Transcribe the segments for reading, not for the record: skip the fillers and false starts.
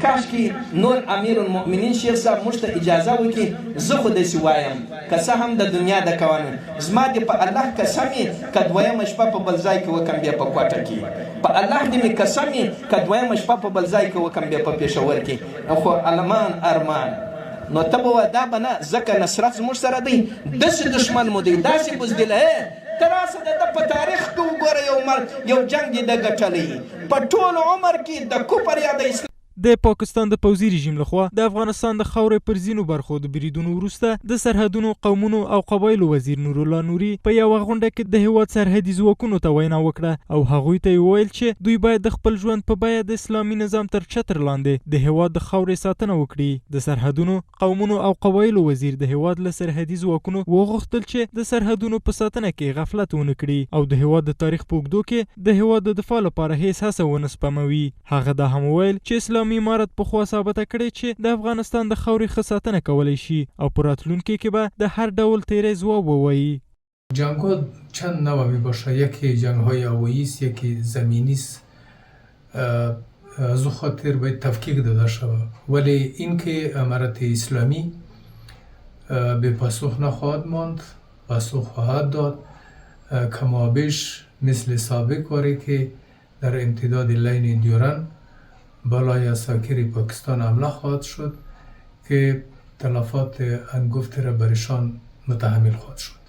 کاشکې نور امیر المؤمنین شیخ صاحب موږ ته اجازه وکړي زه خو داسې وایم که څه هم د دنیا د قوانین زما دې په الله قسم یې که دویمه شپه په بل ځای کې وکم بیا په کوټه کې په الله دې مې قسم یې که دویمه شپه په بل ځای کې وکم بیا په پېښور کې خو ارمان ارمان نو ته به دا به نه ځکه نصرت زموږ سره دی داسې دښمن مو دی داسې بزدله ته راسه د ده په تاریخ کې وګوره یو جنګ دې ده ګټلی په ټول عمر کې د کفر یا د اسلام د پاکستان د پوځي رژیم لخوا د افغانستان د خاورې پر ځینو برخو د بریدونو وروسته د سرحدونو قومونو او قبایلو وزیر نورالله نوري په یوه غونډه کې د هیواد سرحدي ځواکونو ته وینا وکړه او هغوی ته یې وویل چې دوی باید د خپل ژوند په بیه د اسلامي نظام تر چتر لاندې د هیواد د خاورې ساتنه وکړي د سرحدونو قومونو او قبایلو وزیر د هیواد له سرحدي ځواکونو وغوښتل چې د سرحدونو په ساتنه کې غفلت ونه کړي او د هیواد د تاریخ په اوږدو کې د هیواد د دفاع لپاره هیڅ هڅه ونه سپموي هغه دا هم وویل چې اسلامي امارت پخوا ثابته کړې چې د افغانستان د خاورې ښه ساتنه کولی شي او په راتلونکي کې به د هر ډول تیری ځواب ووایي. جنگ‌ها چند نوع میباشه، یکی جنگ‌های هوایی است، یکی زمینی است. از او خاطر باید تفکیک داده شود، ولی اینکه امارت اسلامی به پاسخ نخواهد ماند، پاسخ خواهد داد کمابیش مثل سابق واری که در امتداد لین دیورن بالای اساکر پاکستان حمله خواهد شد که تلفات انگفت را برشان متحمل خواهد شد.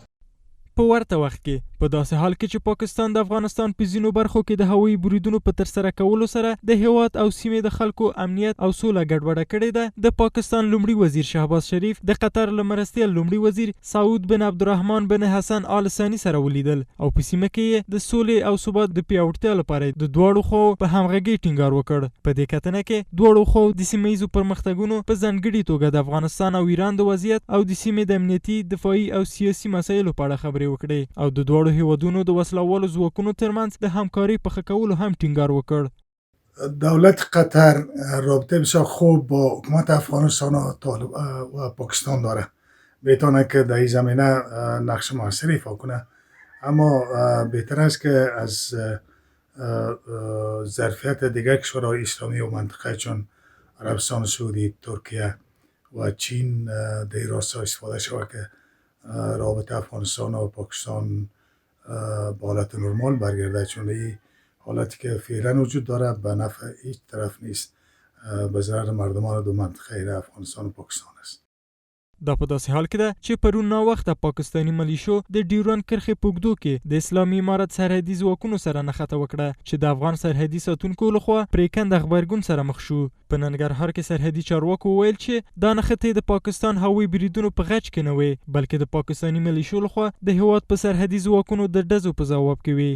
په ورته وخت کې په داسې حال کې چې پاکستان د افغانستان په ځینو برخو کې د هوایي بریدونو په ترسره کولو سره د هیواد او سیمې د خلکو امنیت او سوله ګډوډه کړې ده د پاکستان لومړي وزیر شهباز شریف د قطر له مرستیال لومړي وزیر سعود بن عبدالرحمن بن حسن آل ثاني سره ولیدل او په سیمه کې د سولې او ثبات د پیاوړتیا لپاره د دواړو خواو په همغږۍ ټینګار وکړ. په دې کتنه کې دواړو خواو د سیمه ییزو پرمختګونو په ځانګړي توګه د افغانستان او ایران د وضعیت او د سیمې د امنیتي دفاعي او سیاسي مسایلو په اړه خبرې وکړې او د دواړو هیوادونو د وسلوالو ځواکونو ترمنځ د همکارۍ په ښه کولو هم ټینګار وکړ. دولت قطر رابطه بسیار خوب با حکومت افغانستان و پاکستان داره، بهتره که در این زمینه نقش موثری ایفا کنه، اما بهتر است که از ظرفیت دیگر کشورهای اسلامی و منطقه چون عربستان سعودی، ترکیه و چین در این راستا استفاده شود که رابطه افغانستان و پاکستان به حالت نرمال برگرده، چون این حالتی که فعلا وجود داره به نفع هیچ طرف نیست، به ضرر مردمان دو منطقه افغانستان و پاکستان است. دا په داسې حال کې ده چې پرون ناوخته پاکستاني ملیشو د ډیورند کرښې په اوږدو کې د اسلامي امارت سرحدي ځواکونو سره نښته وکړه چې د افغان سرحدي ساتونکو لخوا پرېکنده غبرګون سره مخ شو. په ننګرهار کې سرحدي چارواکو وویل چې دا نښتې د پاکستان هوایي بریدونو په غچ کې نه وې، بلکې د پاکستاني ملیشو لخوا د هیواد په سرحدي ځواکونو د ډزو په ځواب کې وې.